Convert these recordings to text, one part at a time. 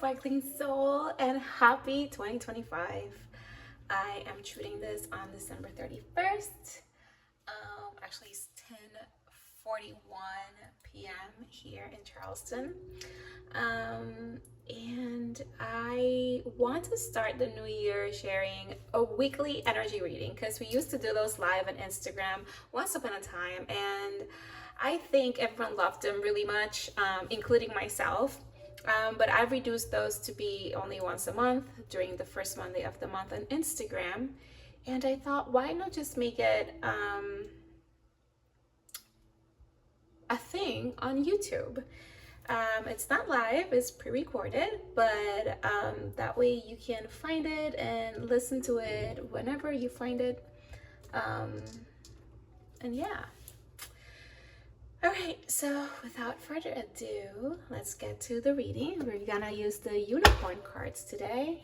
sparkling soul, and happy 2025. I am shooting this on December 31st. Actually, it's 10:41 p.m. here in Charleston. And I want to start the new year sharing a weekly energy reading because we used to do those live on Instagram once upon a time, and I think everyone loved them really much, including myself. But I've reduced those to be only once a month during the first Monday of the month on Instagram. And I thought, why not just make it a thing on YouTube? It's not live, it's pre-recorded, but that way you can find it and listen to it whenever you find it. And yeah. All right, so without further ado, let's get to the reading. We're gonna use the unicorn cards today.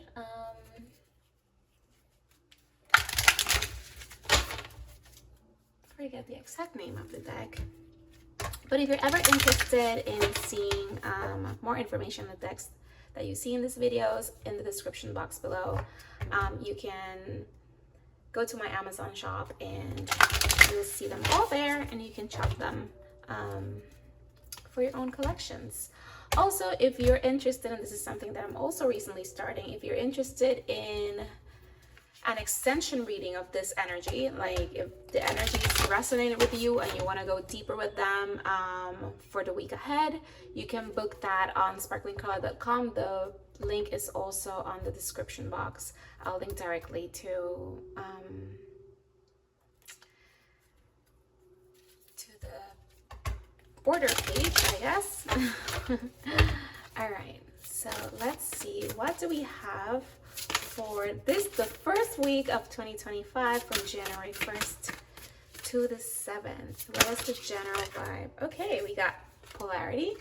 Forget the exact name of the deck. But if you're ever interested in seeing more information on the decks that you see in these videos, in the description box below, you can go to my Amazon shop and you'll see them all there, and you can shop them for your own collections. Also, if you're interested, and this is something that I'm also recently starting, if you're interested in an extension reading of this energy, like if the energy is resonating with you and you want to go deeper with them for the week ahead, you can book that on sparklingcolor.com. The link is also on the description box. I'll link directly to the order page, I guess. All right, so let's see, what do we have for this, the first week of 2025, from January 1st to the 7th? What is the general vibe? Okay, we got polarity.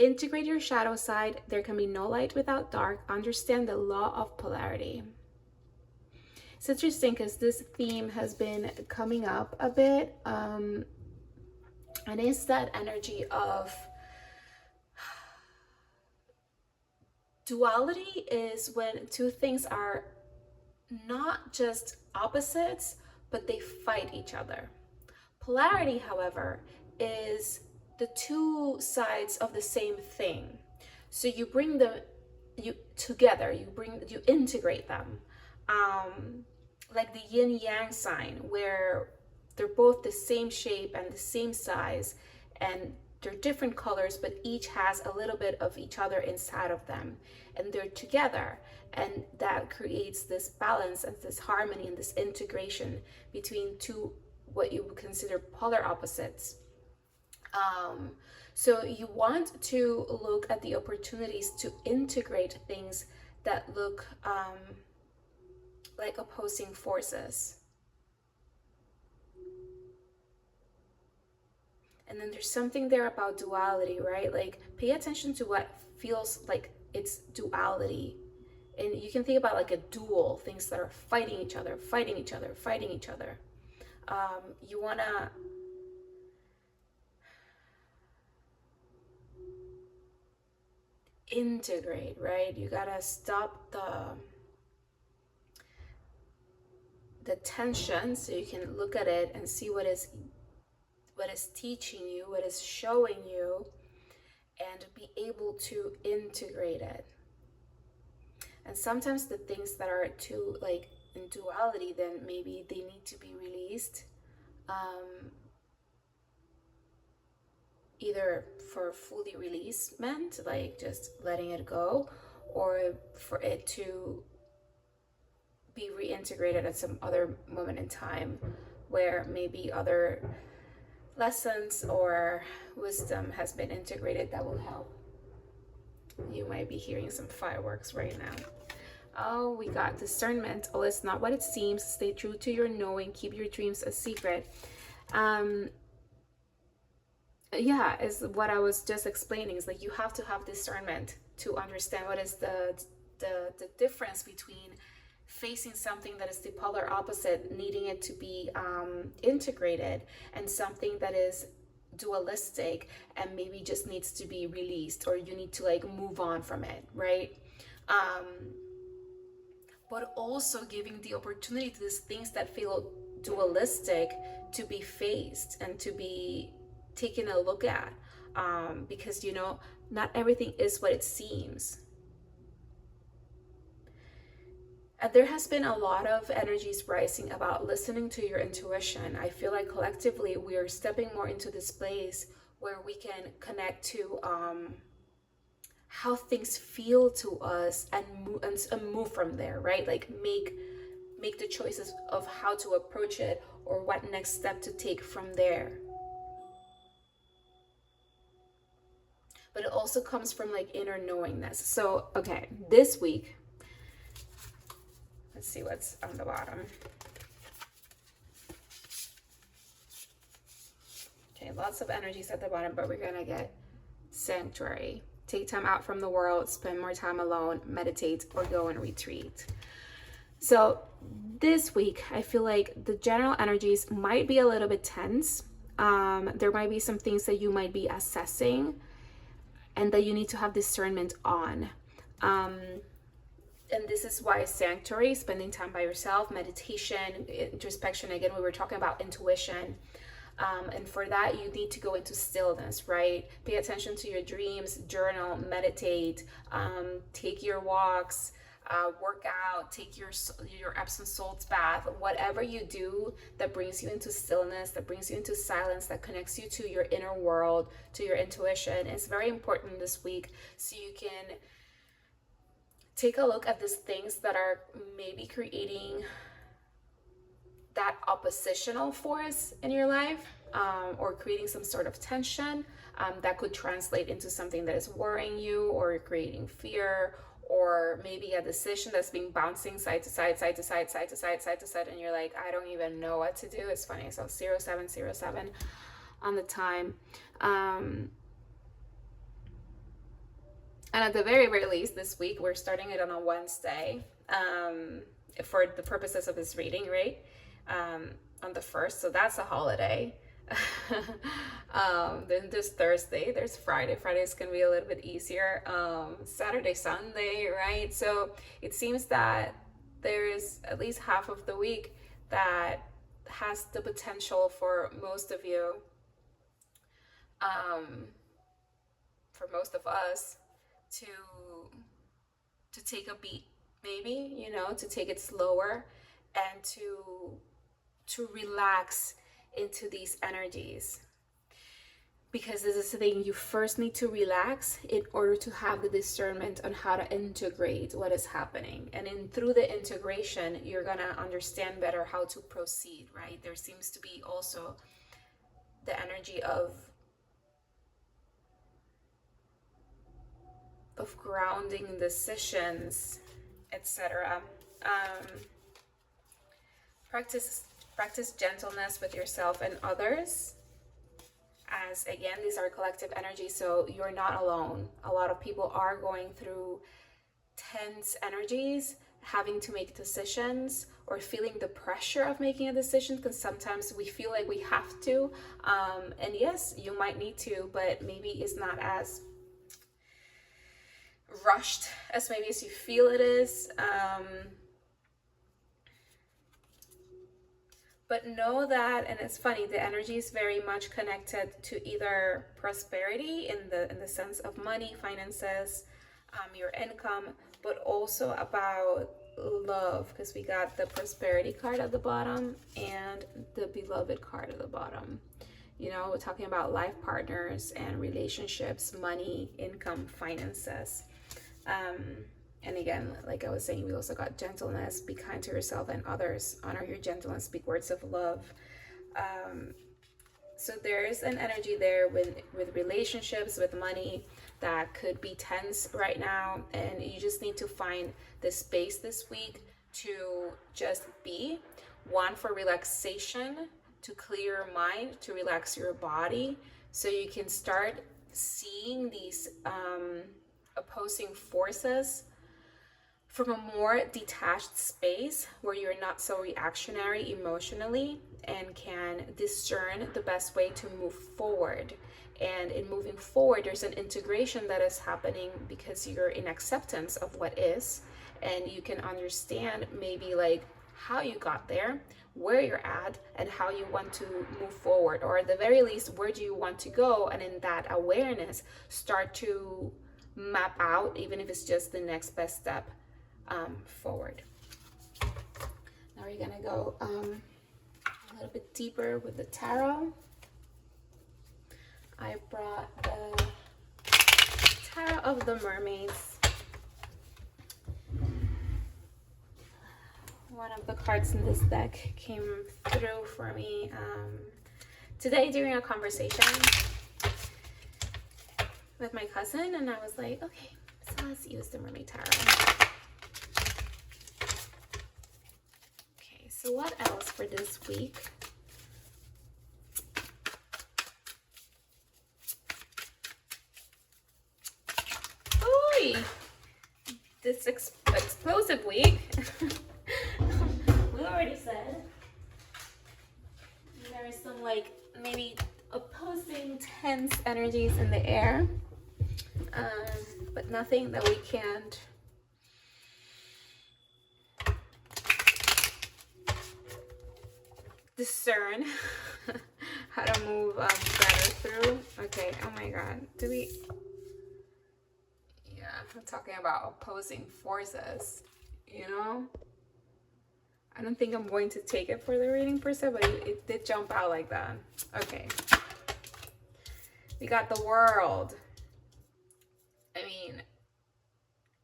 Integrate your shadow side. There can be no light without dark. Understand the law of polarity. It's interesting because this theme has been coming up a bit, and it's that energy of duality. Is when two things are not just opposites, but they fight each other. Polarity, however, is the two sides of the same thing. So you bring them together, you integrate them. Like the yin yang sign, where they're both the same shape and the same size, and they're different colors, but each has a little bit of each other inside of them, and they're together, and that creates this balance and this harmony and this integration between two, what you would consider polar opposites. So you want to look at the opportunities to integrate things that look like opposing forces. And then there's something there about duality, right? Like, pay attention to what feels like it's duality. And you can think about like a duel, things that are fighting each other, fighting each other, fighting each other. You want to integrate, right? You got to stop the tension, so you can look at it and see what is teaching you, what is showing you, and be able to integrate it. And sometimes the things that are too like in duality, then maybe they need to be released, either for fully releasement, like just letting it go, or for it to be reintegrated at some other moment in time where maybe other lessons or wisdom has been integrated that will help. You might be hearing some fireworks right now. Oh, we got discernment. Oh, it's not what it seems. Stay true to your knowing. Keep your dreams a secret. Yeah, is what I was just explaining. Is like you have to have discernment to understand what is the difference between facing something that is the polar opposite, needing it to be integrated, and something that is dualistic and maybe just needs to be released, or you need to like move on from it, right? But also giving the opportunity to these things that feel dualistic to be faced and to be taken a look at, because you know, not everything is what it seems. And there has been a lot of energies rising about listening to your intuition. I feel like collectively we are stepping more into this place where we can connect to how things feel to us, and move from there, right? Like make the choices of how to approach it, or what next step to take from there. But it also comes from like inner knowingness. So okay, this week, let's see what's on the bottom. Okay, lots of energies at the bottom, but we're gonna get sanctuary. Take time out from the world, spend more time alone, meditate, or go and retreat. So this week, I feel like the general energies might be a little bit tense. There might be some things that you might be assessing and that you need to have discernment on. And this is why sanctuary, spending time by yourself, meditation, introspection. Again, we were talking about intuition. And for that, you need to go into stillness, right? Pay attention to your dreams, journal, meditate, take your walks, work out, take your Epsom salts bath, whatever you do that brings you into stillness, that brings you into silence, that connects you to your inner world, to your intuition. It's very important this week, so you can take a look at these things that are maybe creating that oppositional force in your life, or creating some sort of tension that could translate into something that is worrying you, or creating fear, or maybe a decision that's been bouncing side to side, side to side, side to side, side to side, and you're like, I don't even know what to do. It's funny. So 0707 on the time. And at the very, very least, this week, we're starting it on a Wednesday, for the purposes of this reading, right? On the 1st, so that's a holiday. Then there's Thursday, there's Friday. Friday's gonna be a little bit easier. Saturday, Sunday, right? So it seems that there's at least half of the week that has the potential for most of you, for most of us, to take a beat, maybe, you know, to take it slower, and to relax into these energies. Because this is the thing, you first need to relax in order to have the discernment on how to integrate what is happening. And through the integration, you're gonna understand better how to proceed, right? There seems to be also the energy of grounding decisions, etc. Practice gentleness with yourself and others, as again, these are collective energy, so you're not alone. A lot of people are going through tense energies, having to make decisions, or feeling the pressure of making a decision, because sometimes we feel like we have to, and yes, you might need to, but maybe it's not as rushed as maybe as you feel it is. But know that, and it's funny, the energy is very much connected to either prosperity in the sense of money, finances, your income, but also about love, because we got the prosperity card at the bottom and the beloved card at the bottom. You know, we're talking about life partners and relationships, money, income, finances. And again, like I was saying, we also got gentleness, be kind to yourself and others, honor your gentleness, speak words of love. So there's an energy there with relationships, with money, that could be tense right now. And you just need to find the space this week to just be. One, for relaxation, to clear your mind, to relax your body, so you can start seeing these opposing forces from a more detached space where you're not so reactionary emotionally and can discern the best way to move forward. And in moving forward, there's an integration that is happening because you're in acceptance of what is, and you can understand maybe like how you got there, where you're at, and how you want to move forward, or at the very least, where do you want to go? And in that awareness, start to map out, even if it's just the next best step forward. Now we're gonna go a little bit deeper with the tarot. I brought the Tarot of the Mermaids. One of the cards in this deck came through for me today during a conversation with my cousin, and I was like, okay, so let's use the Mermaid Tarot. Okay, so what else for this week? Ooh, this explosive week. We already said there is some like maybe opposing tense energies in the air, but nothing that we can't discern how to move better through. Okay, oh my god, do we, yeah, I'm talking about opposing forces, you know. I don't think I'm going to take it for the reading per se, but it did jump out like that. Okay. We got the World. I mean,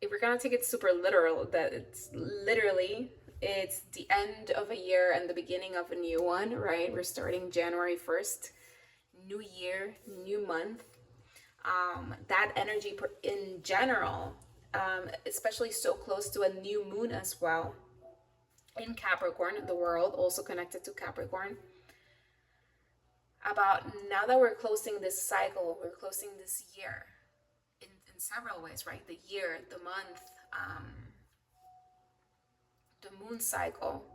if we're going to take it super literal, that it's literally, it's the end of a year and the beginning of a new one, right? We're starting January 1st. New year, new month. That energy in general, especially so close to a new moon as well. In Capricorn, the World, also connected to Capricorn. About now that we're closing this cycle, we're closing this year in several ways, right? The year, the month, the moon cycle.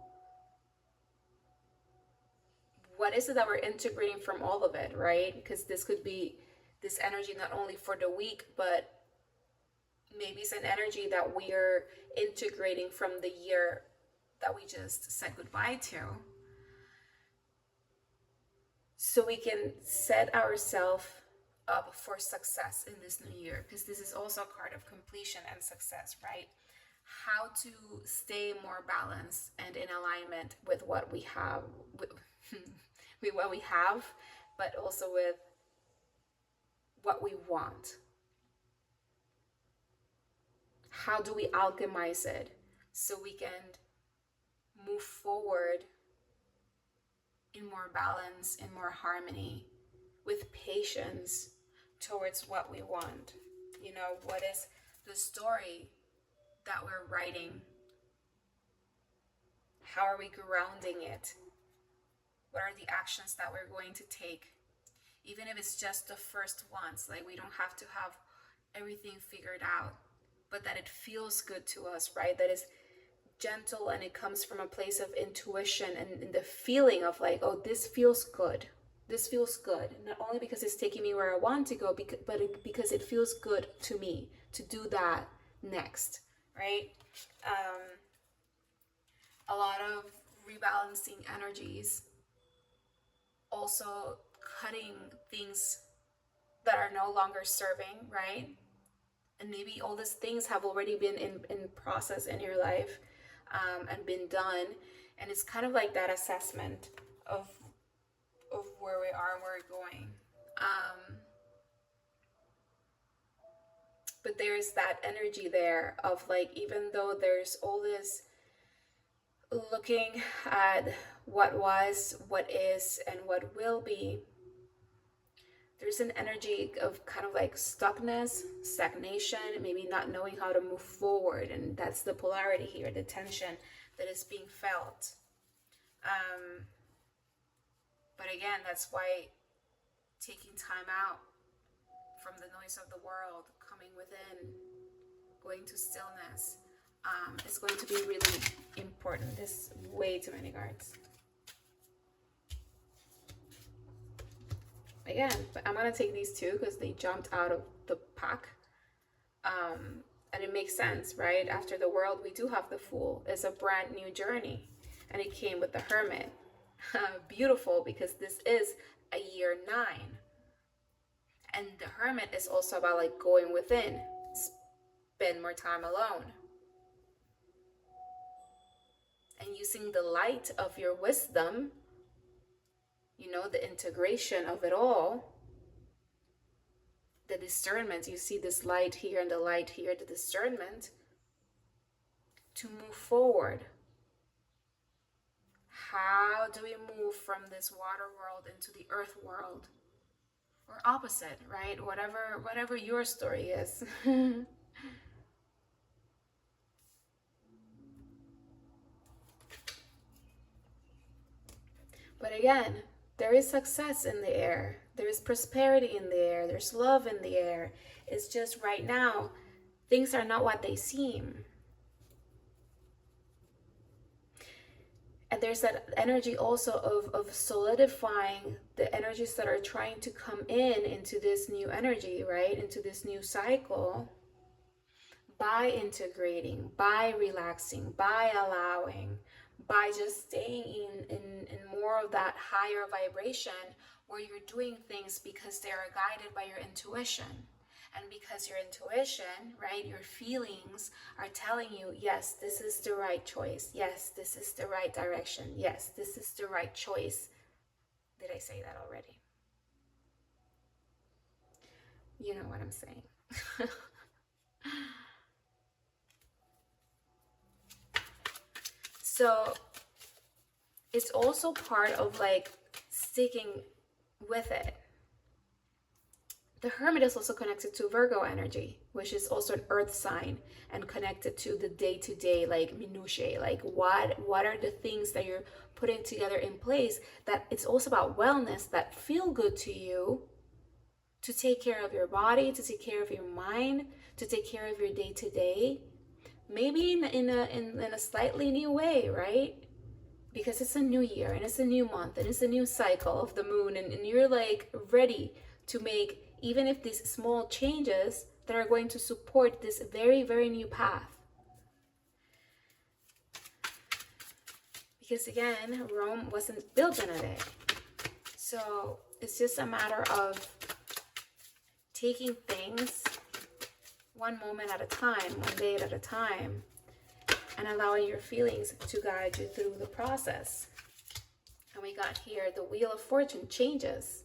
What is it that we're integrating from all of it, right? Because this could be this energy not only for the week, but maybe it's an energy that we're integrating from the year that we just said goodbye to, so we can set ourselves up for success in this new year, because this is also a card of completion and success, right? How to stay more balanced and in alignment with what we have, with what we have, but also with what we want. How do we alchemize it so we can move forward in more balance, in more harmony, with patience towards what we want? You know, what is the story that we're writing? How are we grounding it? What are the actions that we're going to take? Even if it's just the first ones, like we don't have to have everything figured out, but that it feels good to us, right? That is gentle, and it comes from a place of intuition and the feeling of like, oh, this feels good. This feels good. Not only because it's taking me where I want to go, but because it feels good to me to do that next, right? A lot of rebalancing energies, also cutting things that are no longer serving, right? And maybe all these things have already been in process in your life, and been done, and it's kind of like that assessment of where we are and where we're going. But there's that energy there of like, even though there's all this looking at what was, what is, and what will be, there's an energy of kind of like stuckness, stagnation, maybe not knowing how to move forward. And that's the polarity here, the tension that is being felt. But again, that's why taking time out from the noise of the world, coming within, going to stillness, is going to be really important. There's way too many cards. Again, but I'm gonna take these two because they jumped out of the pack. And it makes sense, right? After the World, we do have the Fool. It's a brand new journey. And it came with the Hermit. Beautiful, because this is a year 9. And the Hermit is also about like going within. Spend more time alone. And using the light of your wisdom, you know, the integration of it all, the discernment, you see this light here and the light here, the discernment to move forward. How do we move from this water world into the earth world? Or opposite, right? Whatever your story is. But again, there is success in the air. There is prosperity in the air. There's love in the air. It's just right now, things are not what they seem. And there's that energy also of solidifying the energies that are trying to come into this new energy, right? Into this new cycle by integrating, by relaxing, by allowing, by just staying in more of that higher vibration where you're doing things because they are guided by your intuition. And because your intuition, right, your feelings are telling you, yes, this is the right choice. Yes, this is the right direction. Yes, this is the right choice. Did I say that already? You know what I'm saying. So it's also part of like sticking with it. The Hermit is also connected to Virgo energy, which is also an earth sign and connected to the day-to-day, like minutiae, like what are the things that you're putting together in place, that it's also about wellness that feel good to you, to take care of your body, to take care of your mind, to take care of your day-to-day, maybe in a slightly new way, right? Because it's a new year and it's a new month and it's a new cycle of the moon, and you're like ready to make, even if these small changes that are going to support this very, very new path. Because again, Rome wasn't built in a day. So it's just a matter of taking things one moment at a time, one day at a time, and allowing your feelings to guide you through the process. And we got here the Wheel of Fortune changes.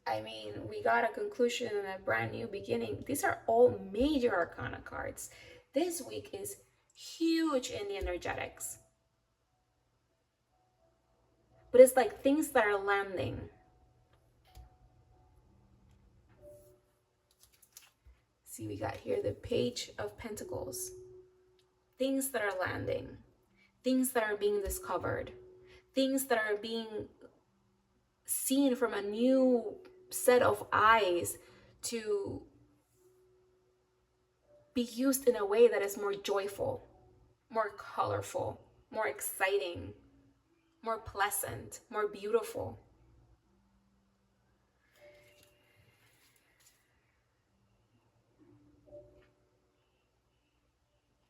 I mean, we got a conclusion and a brand new beginning. These are all major arcana cards. This week is huge in the energetics. But it's like things that are landing. See, we got here the Page of Pentacles. Things that are landing. Things that are being discovered. Things that are being seen from a new set of eyes to be used in a way that is more joyful, more colorful, more exciting, more pleasant, more beautiful.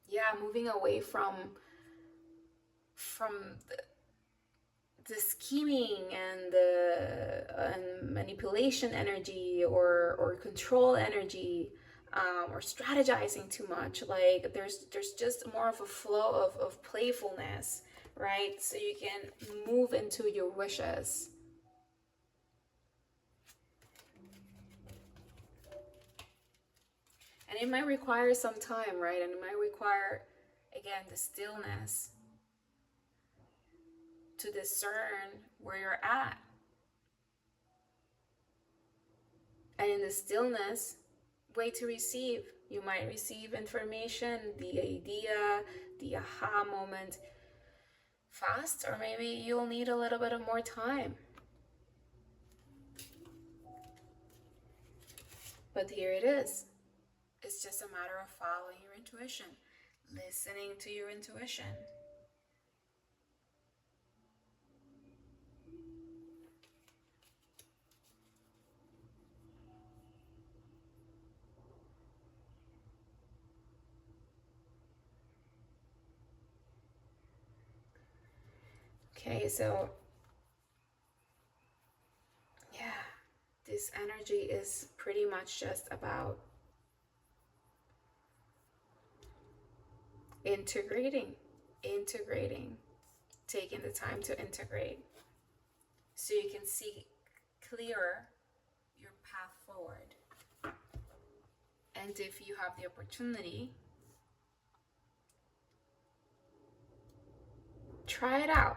Yeah, moving away from the scheming and the manipulation energy or control energy, or strategizing too much. Like there's just more of a flow of playfulness, right? So you can move into your wishes. And it might require some time, right? And it might require, again, the stillness to discern where you're at. And in the stillness, wait to receive. You might receive information, the idea, the aha moment fast, or maybe you'll need a little bit of more time. But here it is. It's just a matter of following your intuition. listening to your intuition. Okay, so yeah, this energy is pretty much just about integrating, taking the time to integrate so you can see clearer your path forward. And if you have the opportunity, try it out.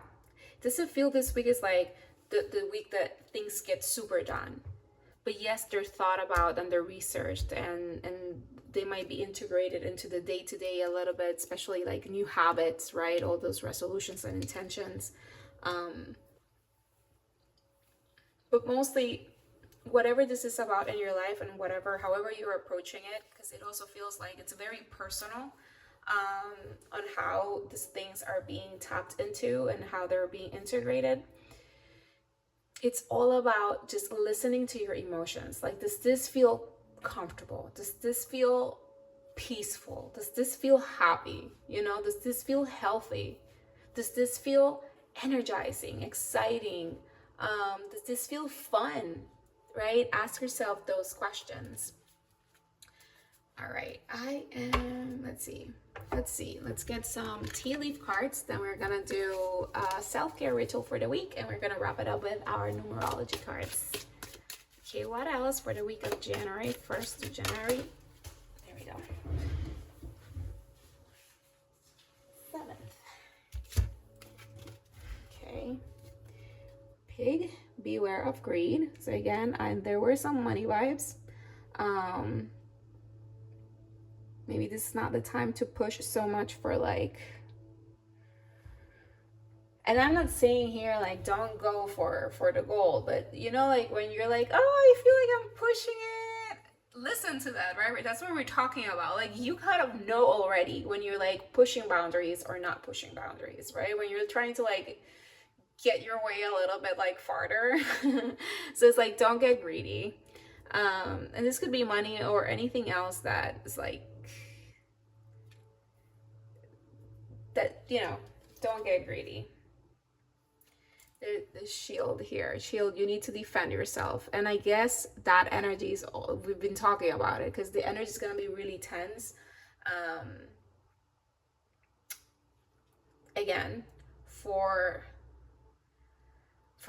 Does it feel this week is like the week that things get super done? But yes, they're thought about and they're researched, and they might be integrated into the day-to-day a little bit, especially like new habits, right? All those resolutions and intentions. But mostly, whatever this is about in your life and however you're approaching it, because it also feels like it's very personal, on how these things are being tapped into and how they're being integrated. It's all about just listening to your emotions. Like, does this feel comfortable? Does this feel peaceful? Does this feel happy? Does this feel healthy? Does this feel energizing, exciting? Does this feel fun? Right? Ask yourself those questions. All right, let's get some tea leaf cards. Then we're gonna do a self-care ritual for the week, and we're gonna wrap it up with our numerology cards. Okay, what else for the week of January 1st to January? There we go. 7th. Okay. Pig, beware of greed. So again, there were some money vibes. Maybe this is not the time to push so much for like, and I'm not saying here like don't go for the goal, but like when you're like, oh, I feel like I'm pushing it, listen to that, right? That's what we're talking about. Like, you kind of know already when you're like pushing boundaries or not pushing boundaries, right? When you're trying to like get your way a little bit like farther. So it's like, don't get greedy. And this could be money or anything else that is like, that, don't get greedy. The shield here. Shield, you need to defend yourself. And I guess that energy is all, we've been talking about it, because the energy is going to be really tense. Again, for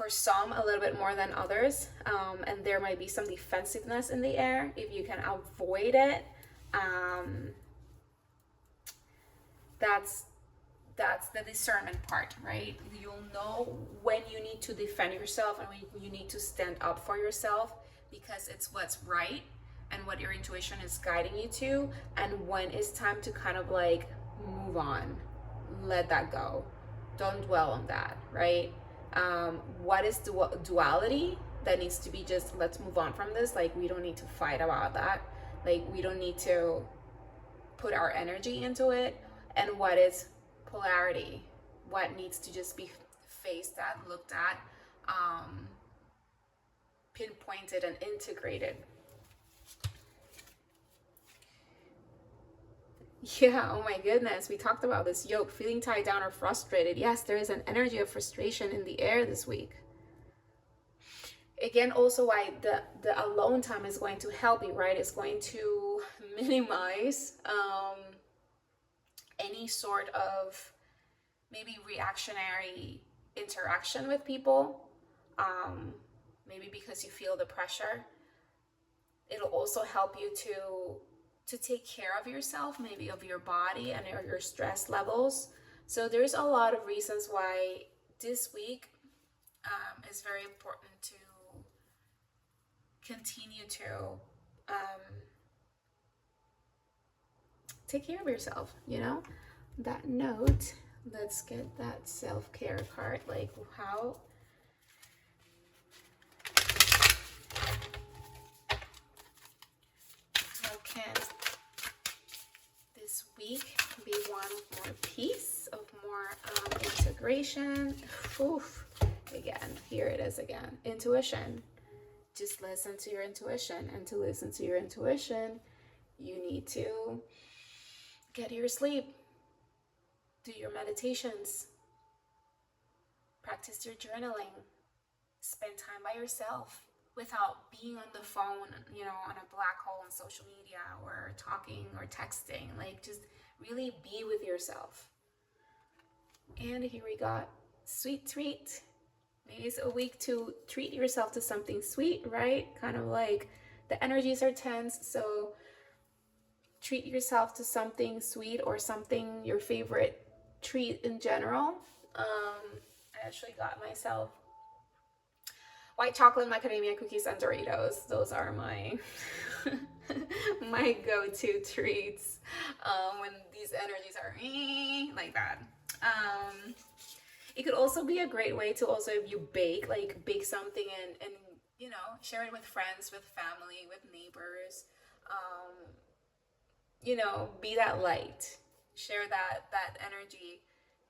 some a little bit more than others, and there might be some defensiveness in the air. If you can avoid it, that's the discernment part, right? You'll know when you need to defend yourself and when you need to stand up for yourself, because it's what's right and what your intuition is guiding you to, and when it's time to kind of like move on, let that go, don't dwell on that, right? What is duality that needs to be just, let's move on from this. Like, we don't need to fight about that. Like, we don't need to put our energy into it. And what is polarity? What needs to just be faced at, looked at, pinpointed and integrated. Yeah, oh my goodness, we talked about this yoke, feeling tied down or frustrated. Yes, there is an energy of frustration in the air this week. Again, also why the alone time is going to help you, right? It's going to minimize any sort of maybe reactionary interaction with people, maybe because you feel the pressure. It'll also help you to take care of yourself, maybe of your body and your stress levels. So there's a lot of reasons why this week is very important to continue to take care of yourself, That note, let's get that self-care card. Like, how can this week be one of more peace, of more integration. Oof. Again, here it is again. Intuition. Just listen to your intuition. And to listen to your intuition, you need to get your sleep, do your meditations, practice your journaling, spend time by yourself without being on the phone, you know, on a black hole on social media or talking or texting. Like, just really be with yourself. And here we got sweet treat. Maybe it's a week to treat yourself to something sweet, right? Kind of like the energies are tense, so treat yourself to something sweet or something, your favorite treat in general. I actually got myself white chocolate macadamia cookies and Doritos. Those are my my go-to treats when these energies are like that. It could also be a great way to also, if you bake, like bake something and you know, share it with friends, with family, with neighbors. You know, be that light, share that energy,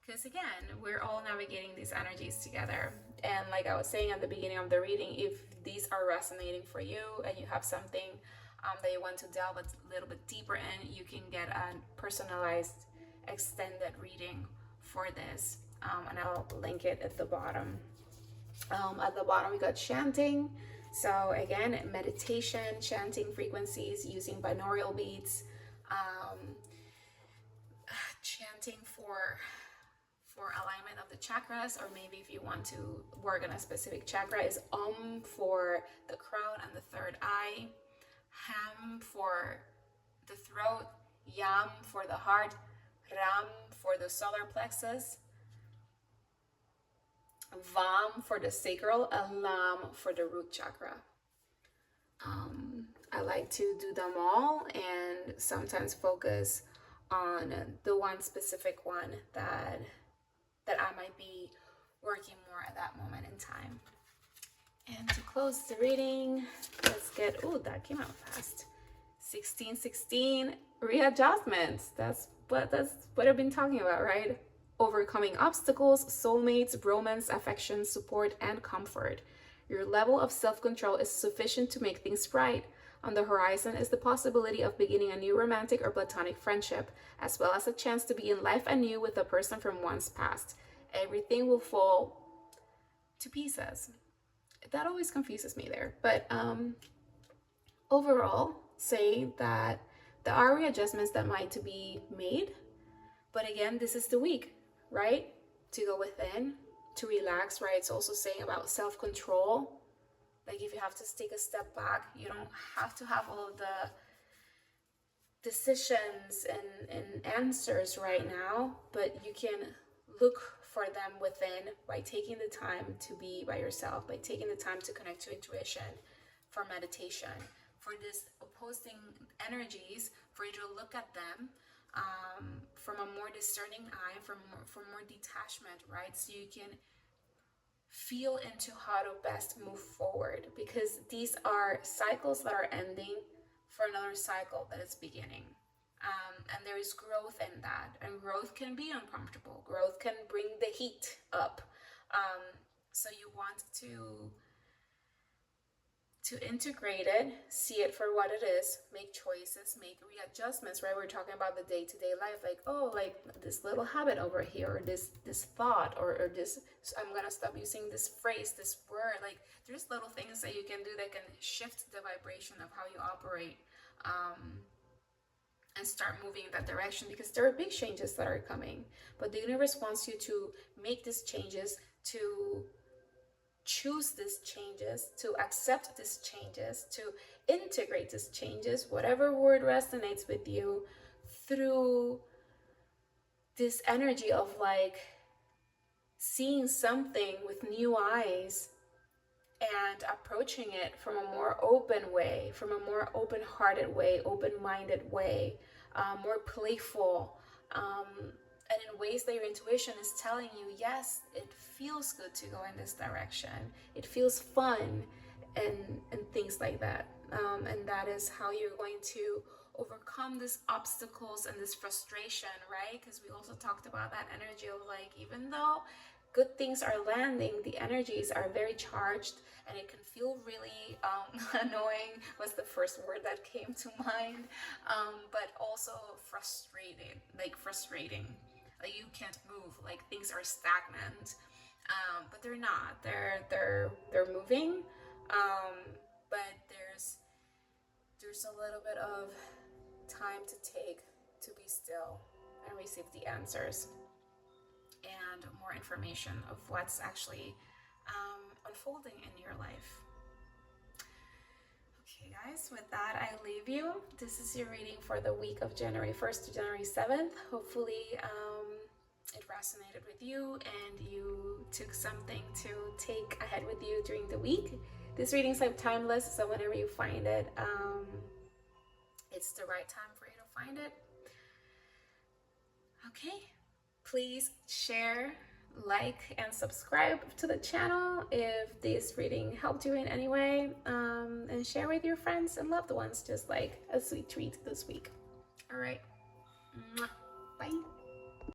because again, we're all navigating these energies together. And like I was saying at the beginning of the reading, if these are resonating for you and you have something that you want to delve a little bit deeper in, you can get a personalized extended reading for this, and I'll link it at the bottom. At the bottom we got chanting. So again, meditation, chanting frequencies using binaural beats, chanting for alignment of the chakras, or maybe if you want to work on a specific chakra, is for the crown and the third eye, ham for the throat, yam for the heart, ram for the solar plexus, vam for the sacral, and lam for the root chakra. I like to do them all and sometimes focus on the one specific one that I might be working more at that moment in time. And to close the reading, let's get, oh, that came out fast. 1616 readjustments. That's what I've been talking about, right? Overcoming obstacles, soulmates, romance, affection, support, and comfort. Your level of self-control is sufficient to make things right. On the horizon is the possibility of beginning a new romantic or platonic friendship, as well as a chance to begin life anew with a person from one's past. Everything will fall to pieces. That always confuses me there. But overall, say that there are readjustments that might to be made. But again, this is the week, right? To go within, to relax, right? It's also saying about self-control. Like if you have to take a step back, you don't have to have all of the decisions and answers right now, but you can look for them within by taking the time to be by yourself, by taking the time to connect to intuition, for meditation, for this opposing energies, for you to look at them from a more discerning eye, from more detachment, right? So you can feel into how to best move forward, because these are cycles that are ending for another cycle that is beginning. And there is growth in that, and growth can be uncomfortable. Growth can bring the heat up. So you want to integrate it, see it for what it is, make choices, make readjustments, right? We're talking about the day-to-day life, like, oh, like this little habit over here, or this thought, or this, I'm gonna stop using this phrase, this word. Like, there's little things that you can do that can shift the vibration of how you operate, and start moving in that direction, because there are big changes that are coming. But the universe wants you to make these changes, to choose these changes, to accept these changes, to integrate these changes, whatever word resonates with you, through this energy of like seeing something with new eyes and approaching it from a more open way, from a more open-hearted way, open-minded way, more playful, and in ways that your intuition is telling you, yes, it feels good to go in this direction, it feels fun, and things like that. And that is how you're going to overcome these obstacles and this frustration, right? Because we also talked about that energy of like, even though good things are landing, the energies are very charged and it can feel really annoying was the first word that came to mind, but also frustrating, like frustrating. Like you can't move, like things are stagnant, but they're not. They're moving, but there's a little bit of time to take to be still and receive the answers and more information of what's actually unfolding in your life. Okay guys, with that I leave you. This is your reading for the week of January 1st to January 7th. Hopefully it resonated with you and you took something to take ahead with you during the week. This reading's like timeless, so whenever you find it, it's the right time for you to find it. Okay, please share, like, and subscribe to the channel if this reading helped you in any way, and share with your friends and loved ones, just like a sweet treat this week. All right, bye.